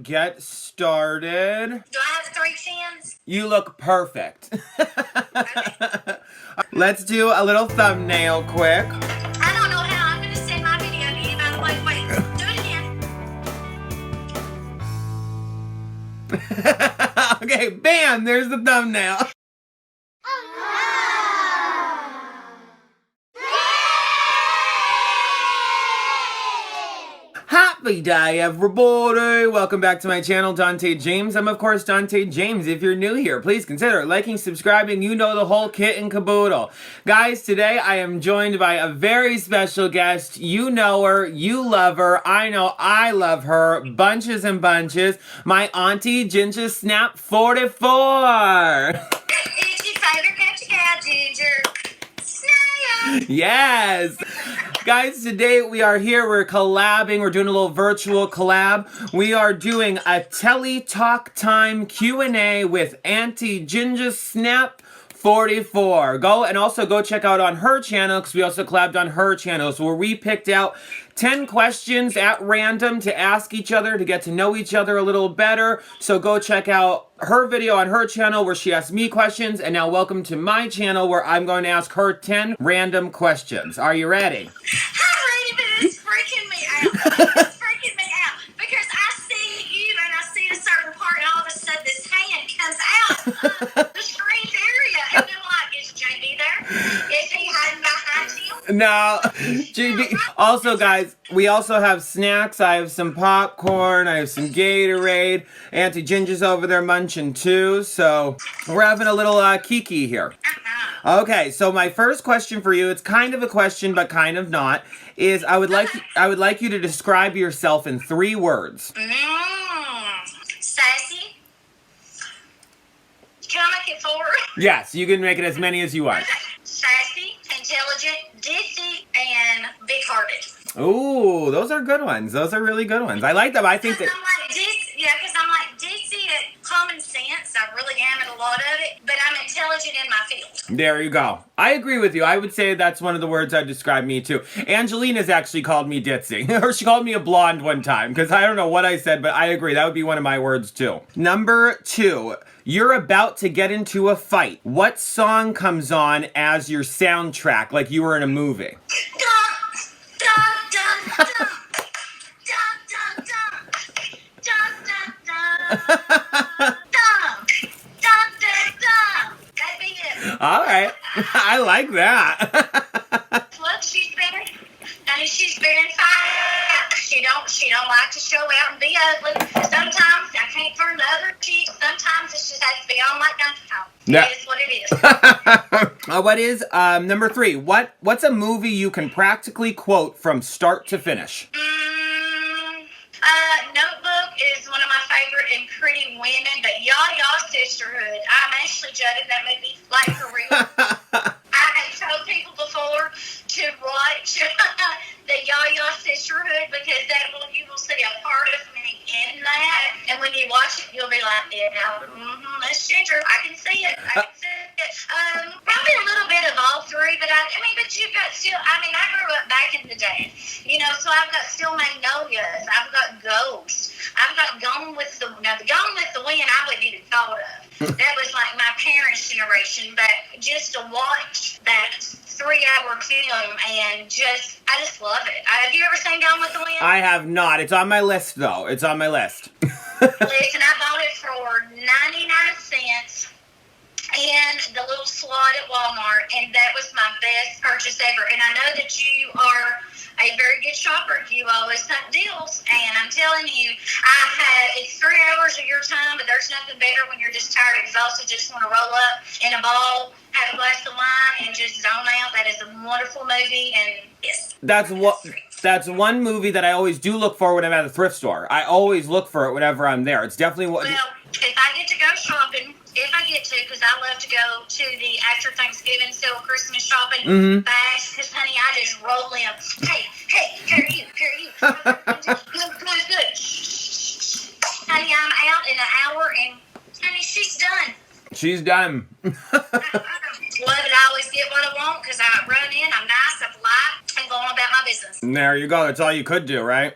get started. Do I have 3 cents? You look perfect. Okay. Let's do a little thumbnail quick. I don't know how I'm going to send my video to you, by the way. Wait, do it again. Okay, bam, there's the thumbnail. Happy day, everybody! Welcome back to my channel, Dante James. I'm, of course, Dante James. If you're new here, please consider liking, subscribing, you know the whole kit and caboodle. Guys, today I am joined by a very special guest. You know her, you love her, I know I love her, bunches and bunches. My Auntie Ginger Snap 44! It's your favorite country cow, Ginger Snap! Yes! Guys, today we are here, we're collabing, we're doing a little virtual collab. We are doing a Telly Talk Time Q&A with Auntie Ginger Snap 44. Go and also go check out on her channel, because we also collabed on her channel. So where we picked out 10 questions at random to ask each other, to get to know each other a little better. So go check out her video on her channel where she asked me questions. And now welcome to my channel where I'm going to ask her 10 random questions. Are you ready? I'm ready, but it's freaking me out. It's freaking me out. Because I see you and I see a certain part and all of a sudden this hand comes out of the screen area. And you're like, is JB there? Is he hiding behind you? No. GB. Also, guys, we also have snacks. I have some popcorn. I have some Gatorade. Auntie Ginger's over there munching too. So we're having a little kiki here. Okay, so my first question for you, it's kind of a question but kind of not, is I would like you to describe yourself in 3 words. Sassy. Can I make it 4? Yes, you can make it as many as you want. Sassy, intelligent, ditzy, and big-hearted. Ooh, those are good ones. Those are really good ones. I like them. I think that... Because I'm like ditzy at common sense. I really am at a lot of it, but I'm intelligent in my field. There you go. I agree with you. I would say that's one of the words that describe me too. Angelina's actually called me ditzy. Or she called me a blonde one time, because I don't know what I said, but I agree. That would be one of my words too. Number 2. You're about to get into a fight. What song comes on as your soundtrack, like you were in a movie? All right. I like that. Look, she's been fine. She don't like to show out and be ugly. Sometimes I can't turn the other cheek. Sometimes it just has to be on like Donkey Kong. Yeah. It is what it is. What is number 3? What's a movie you can practically quote from start to finish? Notebook is one of my favorite, and Pretty Women, but YOO-HOO Sisterhood. I'm actually judging that movie like for real. I have told people before to watch the YOO-HOO Sisterhood because you will see a part of me in that, and when you watch it, you'll be like, yeah, that's Ginger. I can see it. Probably a little bit of all 3, but but you've got still. I grew up back in the day, so I've got Still Magnolias. I've got Ghost. I've got Gone with the Wind. I wouldn't even thought of. That was like my parents' generation, but just to watch that 3-hour film and I just love it. Have you ever seen Gone with the Wind? I have not. It's on my list though. It's on my list. Listen, I bought it for 99 cents. And the little slot at Walmart, and that was my best purchase ever. And I know that you are a very good shopper. You always hunt deals, and I'm telling you, it's 3 hours of your time, but there's nothing better when you're just tired, exhausted, just want to roll up in a ball, have a glass of wine, and just zone out. That is a wonderful movie, and yes. That's one movie that I always do look for when I'm at a thrift store. I always look for it whenever I'm there. It's definitely what. Well, if I get to go shopping. If I get to, because I love to go to the after Thanksgiving sale, Christmas shopping fast, because, honey, I just roll in. Hey, here you. Good. Honey, I'm out in an hour, and, honey, she's done. She's done. Love it. I always get what I want, because I run in, I'm nice, I'm polite, I'm going on about my business. There you go. That's all you could do, right?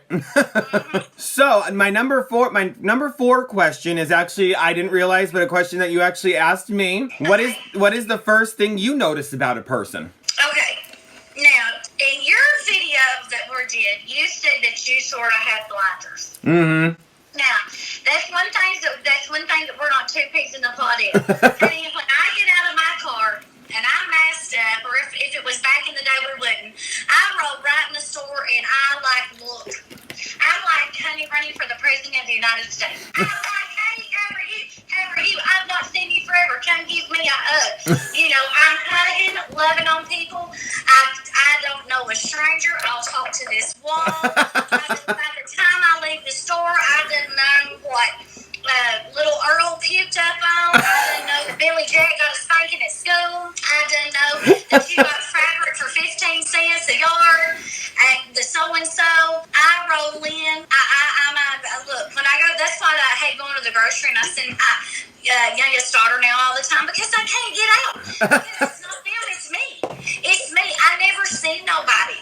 So my number four question is actually, I didn't realize, but a question that you actually asked me. What is the first thing you notice about a person? Okay. Now, in your video that we did, you said that you sort of had blinders. Mm-hmm. Now, that's one thing that we're not two pigs in the pod in. Honey, when I get out of my car and I'm messed up, or if it was back in the day, we wouldn't. I roll right in the store and look. I'm like, honey, running for the president of the United States. I'm like, hey, how are you? How are you? I've not seen you forever. Come give me a hug. You know, I'm hugging, loving on people. I don't know a stranger. I'll talk to this wall. By the time I leave the store, I didn't know what little Earl puked up on. I didn't know that Billy Jack got a spanking at school. I didn't know that you got fabric for 15 cents a yard at the so-and-so. I roll in. Look, when I go, that's why I hate going to the grocery and I send my youngest daughter now all the time because I can't get out. Because it's not them, it's me. It's me. I never see nobody.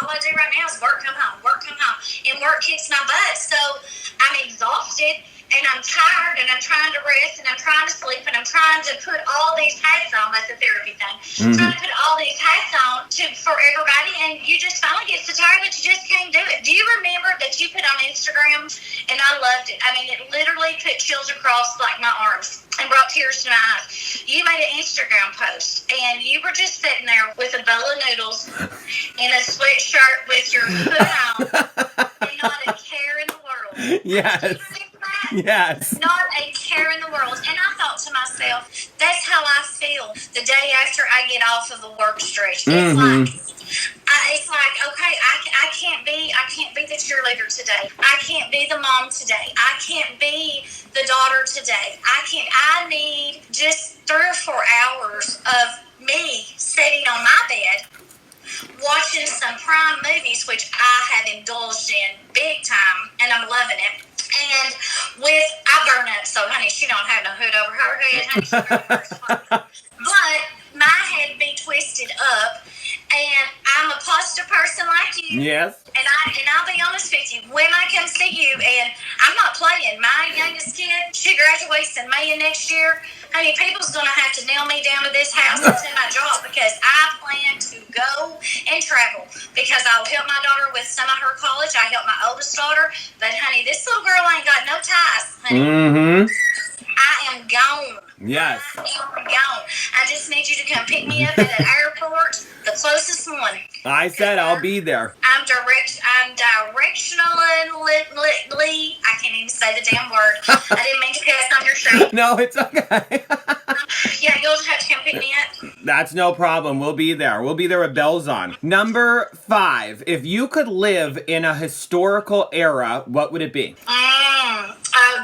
All I do right now is work, come home, and work kicks my butt. So I'm exhausted. And I'm tired, and I'm trying to rest, and I'm trying to sleep, and I'm trying to put all these hats on. That's a therapy thing. Mm-hmm. Trying to put all these hats on for everybody, and you just finally get so tired that you just can't do it. Do you remember that you put on Instagram? And I loved it. I mean, it literally put chills across like my arms and brought tears to my eyes. You made an Instagram post, and you were just sitting there with a bowl of noodles and a sweatshirt with your hood on, and not a care in the world. Yes. Yes. Not a care in the world. And I thought to myself, that's how I feel the day after I get off of a work stretch. Mm-hmm. It's like, okay, I can't be the cheerleader today. I can't be the mom today. I can't be the daughter today. I need just 3 or 4 hours of me sitting on my bed watching some prime movies, which I have indulged in big time, and I'm loving it. And I burn up, so honey, she don't have no hood over her head, honey, she but my head be twisted up, and I'm a positive person like you. Yes. And I'll be honest with you, when I come see you, and I'm not playing, my youngest kid, she graduates in May of next year. Honey, people's going to have to nail me down to this house and to my job because I plan to go and travel because I'll help my daughter with some of her college. I help my oldest daughter. But, honey, this little girl ain't got no ties, honey. Mm-hmm. I am gone. Yes. I am gone. I just need you to come pick me up at an airport, the closest one. I said I'll be there. I'm directionally, I can't even say the damn word. I didn't mean to pass on your show. No, it's okay. Yeah, you'll just have to come pick me up. That's no problem. We'll be there. We'll be there with bells on. Number 5. If you could live in a historical era, what would it be? Oh,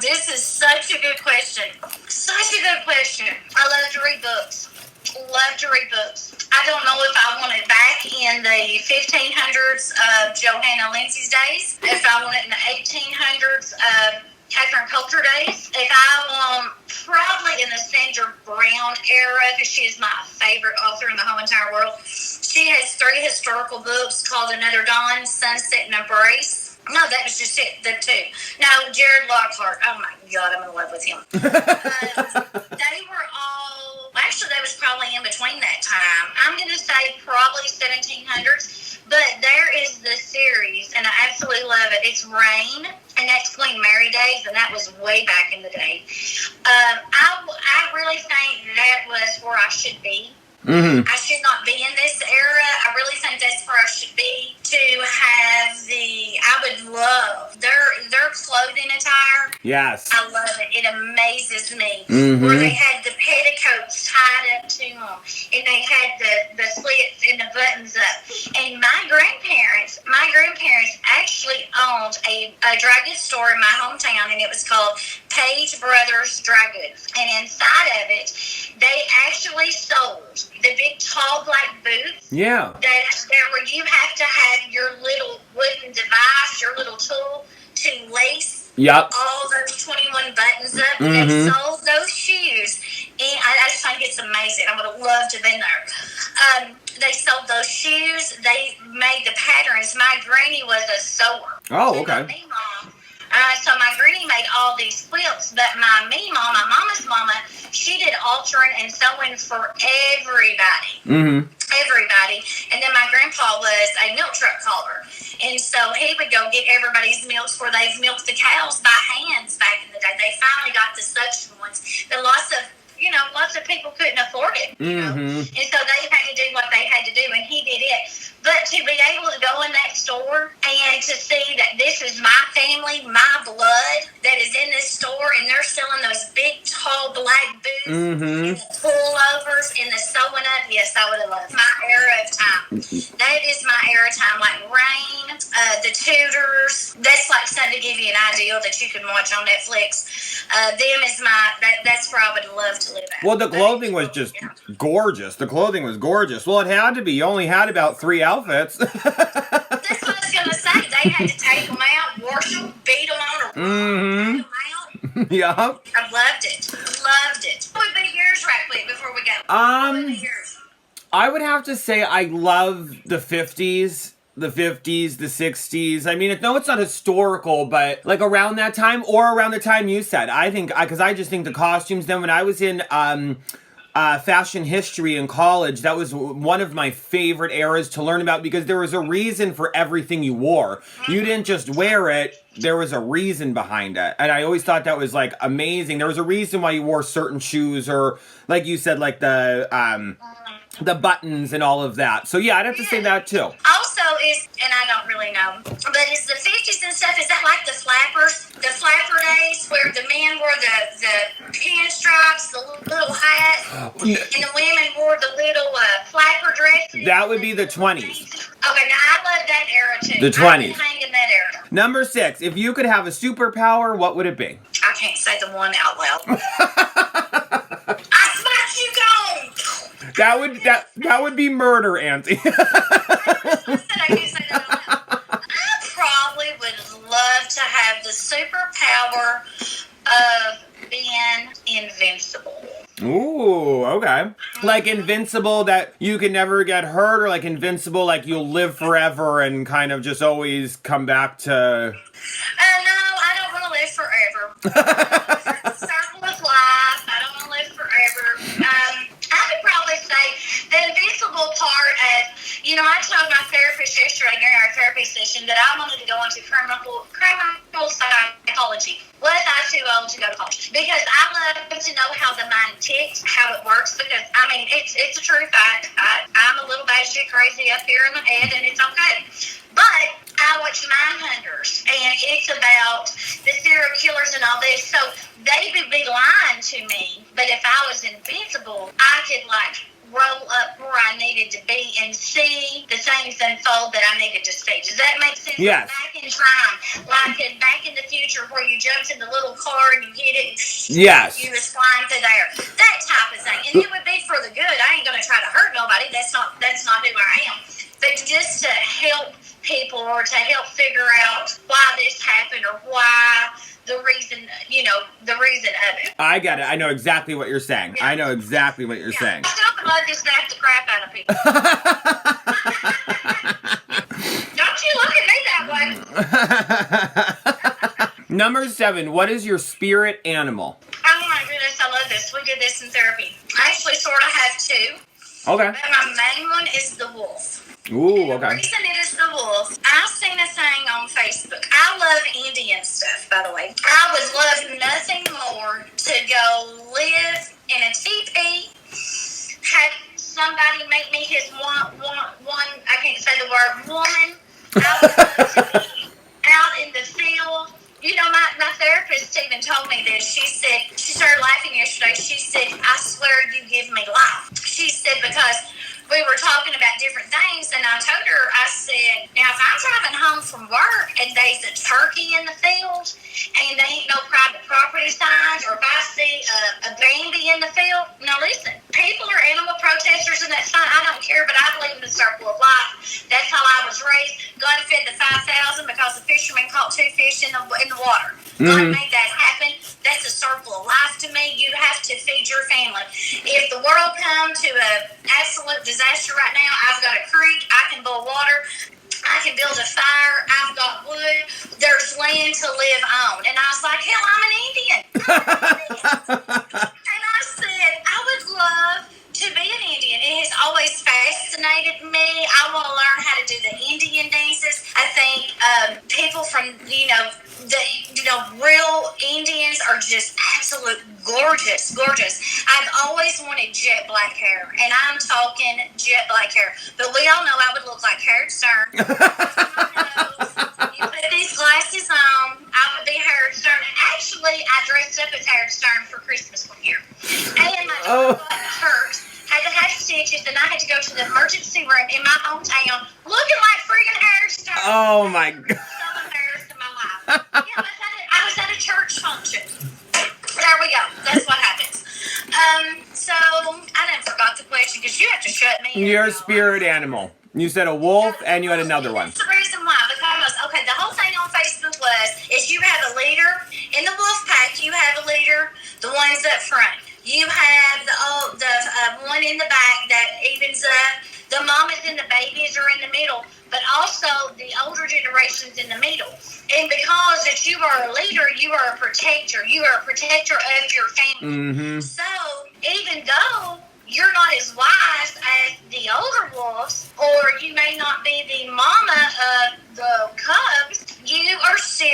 this is such a good question. Such a good question. I love to read books. I don't know if I want it back in the 1500s of Johanna Lindsay's days, if I want it in the 1800s of Catherine Coulter days, if I want probably in the Sandra Brown era, because she is my favorite author in the whole entire world. She has 3 historical books called Another Dawn, Sunset, and Embrace. No, that was just it, the 2. Now, Jared Lockhart, oh my God, I'm in love with him. They were all, actually, that was probably in between that time. I'm going to say probably 1700s, but there is the series, and I absolutely love it. It's Reign, and that's Queen Mary days, and that was way back in the day. I really think that was where I should be. Mm-hmm. I should not be in this era. I really think that's where I should be to have I would love their clothing attire. Yes. I love it. It amazes me. Mm-hmm. Where they had the petticoats tied up to them, and they had the slits and the buttons up. And my grandparents actually owned a dry goods store in my hometown, and it was called Page Brothers Dry Goods. And inside of it, they actually sold the big tall black boots. Yeah. Where you have to have your little wooden device, your little tool to lace all those 21 buttons up. Mm-hmm. They sold those shoes. And I just think it's amazing. I would have loved to have been there. they sold those shoes. They made the patterns. My granny was a sewer. Oh, okay. My mom. So my granny made all these quilts, but my mom, my mama's mama, she did altering and sewing for everybody. Mm-hmm. Everybody. And then my grandpa was a milk truck caller. And so he would go get everybody's milks where they've milked the cows by hands back in the day. They finally got the suction ones. But lots of people couldn't afford it. Mm-hmm. And so they had to do what they had to do, and he did it. But to be able to go in that store and to see that this is my family, my blood that is in this store, and they're selling those big, tall, black boots, Mm-hmm. and the pullovers, and the sewing up, yes, I would have loved my era of time. That is my era of time, like Rain, the Tudors. That's like something to give you an idea that you can watch on Netflix. That's where I would love to live at. Well, the clothing was just gorgeous. The clothing was gorgeous. Well, it had to be. You only had about 3 outfits. That's what I was going to say. They had to take them out, wash them, beat them on a Mm-hmm. take them out. Yeah. I loved it. Loved it. What would be yours right quick before we go? What would be yours? I would have to say I love the 50s. The 50s, the 60s. I mean, no, it's not historical, but like around that time or around the time you said. I think, because I just think the costumes, then when I was in fashion history in college, that was one of my favorite eras to learn about because there was a reason for everything you wore. You didn't just wear it. There was a reason behind it. And I always thought that was like amazing. There was a reason why you wore certain shoes or like you said, like the buttons and all of that. So yeah, I'd have to say that too. Also and I don't really know, but is the 50s and stuff, is that like the flapper days where the men wore the pinstripes, the little hats, and the women wore the little flapper dresses? That would be the 20s. Okay, now I love that era too. The 20s. I've been hanging that era. Number 6, if you could have a superpower, what would it be? I can't say the one out loud. I smack you gone! That would be murder, Auntie. I probably would love to have the superpower of being invincible. Ooh, okay. Like invincible that you can never get hurt, or like invincible like you'll live forever and kind of just always come back to... No, I don't want to live forever. It's a circle of life. I don't want to live forever. I would probably say the invincible part of, I told my therapist yesterday during our therapy session that I wanted to go into criminal psychology. Was I too old to go to college? Because I love to know how the mind ticks, how it works, because, it's a true fact. I'm a little batshit crazy up here in the head, and it's okay. But I watch Mindhunters, and it's about the serial killers and all this, so they would be lying to me, but if I was invincible, I could, roll up where I needed to be and see the things unfold that I needed to see. Does that make sense? Yes. Back in time, like in Back in the Future, where you jumped in the little car and you hit it, and Yes. you was flying through there. That type of thing. And it would be for the good. I ain't going to try to hurt nobody. That's not who I am. But just to help people or to help figure out why this happened or why the reason of it. I get it. I know exactly what you're saying. Yeah. I know exactly what you're saying. I still love to slap the crap out of people. Don't you look at me that way. Number 7, what is your spirit animal? Oh my goodness, I love this. We did this in therapy. I actually sort of have 2. Okay. But my main one is the wolf. Ooh, The okay. reason it is the wolf, I've seen a thing on Facebook. I love Indian stuff, by the way. I would love nothing more to go live in a teepee, have somebody make me his one, I can't say the word, woman. I would love to be out in the field. My therapist even told me this. She started laughing yesterday. She said, I swear you give me life. She said, because we were talking about different things, and I told her, I said, now if I'm driving home from work and there's a turkey in the field and there ain't no private property signs, or if I see a Bambi in the field, now listen, people are animal protesters and that's fine, I don't care, but I believe in the circle of life. That's how I was raised. God fed the 5,000 because the fisherman caught 2 fish in the water. God made that happen. That's That's a circle of life to me. You have to feed your family. If the world comes to an absolute disaster right now, I've got a creek. I can boil water. I can build a fire. I've got wood. There's land to live on. And I was like, hell, I'm an Indian. And I said, I would love to be an Indian. It has always fascinated me. I want to learn how to do the Indian dances. I think people from, real Indians are just absolute gorgeous. I've always wanted jet black hair, and I'm talking jet black hair. But we all know I would look like Howard Stern. You put these glasses on, I would be Howard Stern. Actually, I dressed up as Howard Stern for Christmas one year. And my daughter got hurt. Had to have stitches, and I had to go to the emergency room in my hometown looking like freaking Howard Stern. Oh, my God. So embarrassed in my life. Yeah, I was at a church function. There we go. That's what happens. So I done forgot the question because you have to shut me in. You're a spirit animal. You said a wolf, and you had another one. That's the reason why. Because, the whole thing on Facebook is you have a leader. In the wolf pack, you have a leader, the ones up front. You have the one in the back that evens up. The mamas and the babies are in the middle, but also the older generations in the middle. And because that you are a leader, you are a protector. You are a protector of your family. Mm-hmm. So even though you're not as wise as the older wolves, or you may not be the mama of the cubs, you are still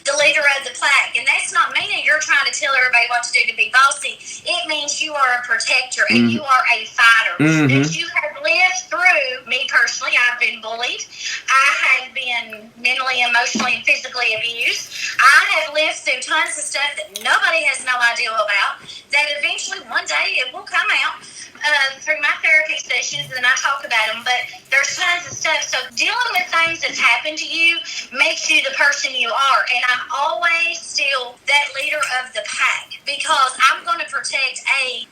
the leader of the pack. And that's not meaning you're trying to tell everybody what to do to be bossy. It means you are a protector and you are a fighter. That you have lived through. Me personally, I've been bullied. I have been mentally, emotionally, and physically abused. I have lived through tons of stuff that nobody has no idea about, that eventually one day it will come out. Through my therapy sessions, and I talk about them, but there's tons of stuff. So dealing with things that's happened to you makes you the person you are. And I'm always still that leader of the pack because I'm going to protect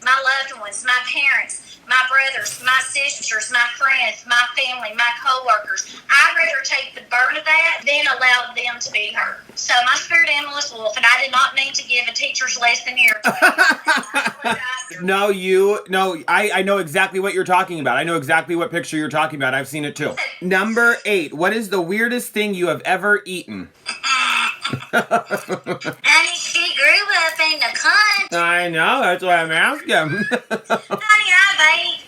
my loved ones, my parents, my brothers, my sisters, my friends, my family, my co-workers. I'd rather take the burden of that than allow them to be hurt. So my spirit animal is wolf, and I did not mean to give a teacher's lesson here. I know exactly what you're talking about. I know exactly what picture you're talking about. I've seen it too. Number 8. What is the weirdest thing you have ever eaten? Honey, she grew up in the country. I know. That's why I'm asking. Honey, I've ate,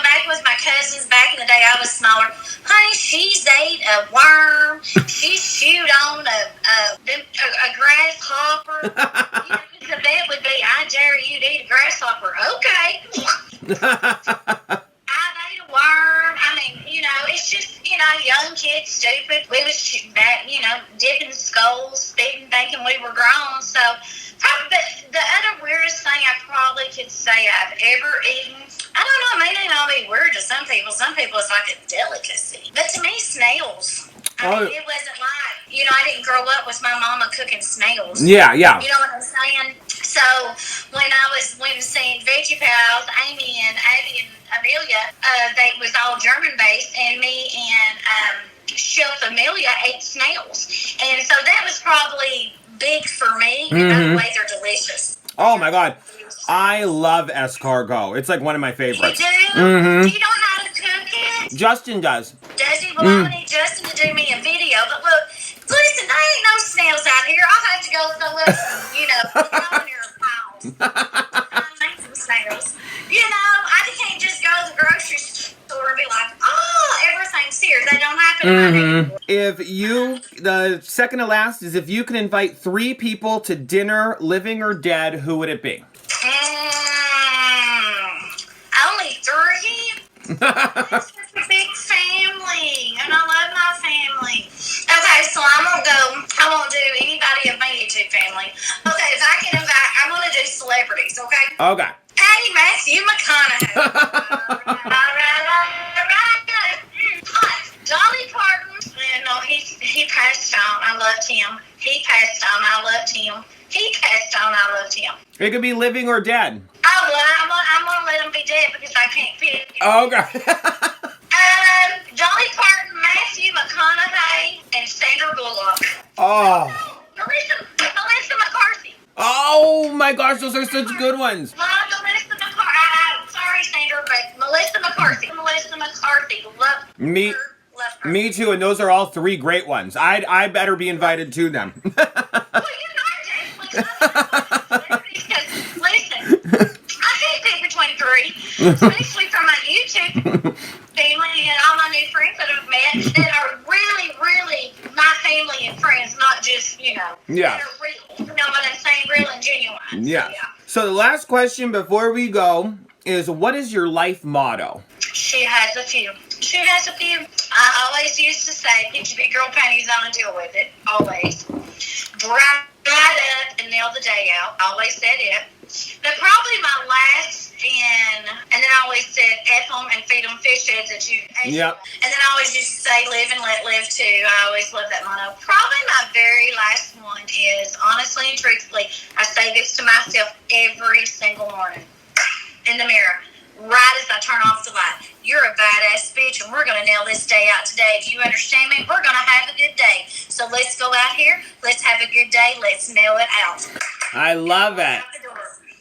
back with my cousins, back in the day I was smaller. Honey, she's ate a worm. She chewed on a grasshopper. The bet would be, I dare you to eat a grasshopper. Okay. I've ate a worm. I mean, it's just, young kids, stupid. We was, dipping skulls, spitting, thinking we were grown. So, but the other weirdest thing I probably could say I've ever eaten, I don't know, maybe it'll be weird to some people. Some people it's like a delicacy. But to me, snails. I mean, it wasn't like, I didn't grow up with my mama cooking snails. Yeah. You know what I'm saying? So when I went and seen Veggie Pals, Amy and Abby and Amelia, they was all German-based, and me and Chef Amelia ate snails. And so that was probably big for me. And by the way, they're delicious. Oh, my God. I love escargot. It's like one of my favorites. You do? Mm-hmm. Do you know how to cook it? Justin does. Does he? Well, I need Justin to do me a video. But look, listen, there ain't no snails out here. I'll have to go somewhere, down here in piles. I'll make some snails. I can't just go to the grocery store and be like, everything's here. That don't happen anymore. The second to last is if you can invite 3 people to dinner, living or dead, who would it be? Only 3? That's such a big family, and I love my family. Okay, so I won't do anybody of my YouTube family. Okay, if I can invite, I'm going to do celebrities, okay? Okay. Hey, Matthew McConaughey. Dolly Parton. No, he passed on. I loved him. He passed on. I loved him. He passed on. I loved him. It could be living or dead. Oh, well, I'm going to let him be dead because I can't fit it. Okay. Dolly Parton, Matthew McConaughey, and Sandra Bullock. Oh. Melissa McCarthy. Oh, my gosh, those are such good ones. Love Melissa McCarthy. Sorry, Sandra, but Melissa McCarthy. Melissa McCarthy. Love Me, her. Love her. me too, and those are all 3 great ones. I better be invited to them. Well, you are definitely coming. Because, listen, I can't pick between 3, especially from my YouTube family and all my new friends that I've met that are really, really my family and friends, not just, Yeah. that are real. You know what I'm saying? Real and genuine. Yeah. So, yeah. So the last question before we go is, what is your life motto? She has a few. She has a few. I always used to say, get your big girl panties on and deal with it. Always. Bright up and nail the day out. Always said it. But probably my last and then I always said F them and feed them fish heads that you ate. Yep. And then I always used to say live and let live too. I always love that motto. Probably my very last one is, honestly and truthfully, I say this to myself every single morning in the mirror. Right as I turn off the light. You're a badass bitch, and we're going to nail this day out today. Do you understand me? We're going to have a good day. So let's go out here. Let's have a good day. Let's nail it out. I love it.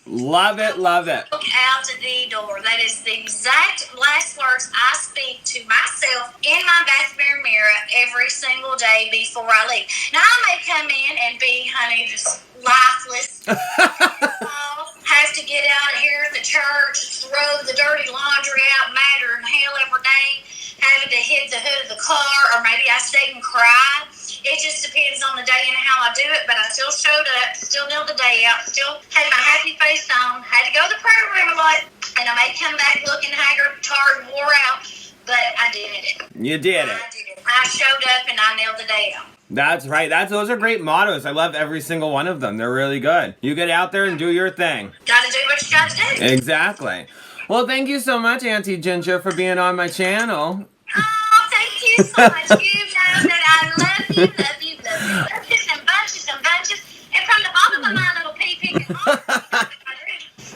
Love it, love it. Look out the door. That is the exact last words I speak to myself in my bathroom mirror every single day before I leave. Now, I may come in and be, honey, just lifeless. Have to get out of here at the church, throw the dirty laundry out, madder than hell every day, having to hit the hood of the car, or maybe I stay and cry. It just depends on the day and how I do it, but I still showed up, still nailed the day out, still had my happy face on, had to go to the prayer room a lot, and I may come back looking haggard, tired, wore out, but I did it. You did it. I did it. I showed up and I nailed the day out. That's right. Those are great mottos. I love every single one of them. They're really good. You get out there and do your thing. Gotta do what you gotta do. Exactly. Well, thank you so much, Auntie Ginger, for being on my channel. Oh, thank you so much. You know that I love you, love you, love you. Love you some bunches and bunches. And from the bottom of my little pee-pee,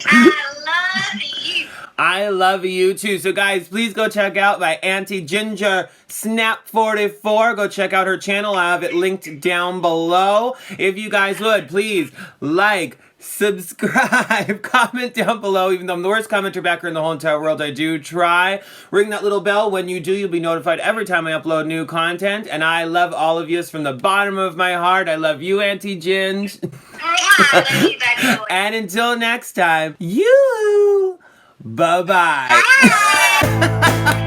I love you. I love you too. So guys, please go check out my Auntie Ginger Snap 44. Go check out her channel. I have it linked down below. If you guys would, please like, subscribe, comment down below. Even though I'm the worst commenter backer in the whole entire world, I do try. Ring that little bell. When you do, you'll be notified every time I upload new content. And I love all of you from the bottom of my heart. I love you, Auntie Ginge. I love you, baby boy. And until next time, you. Bye-bye. Bye.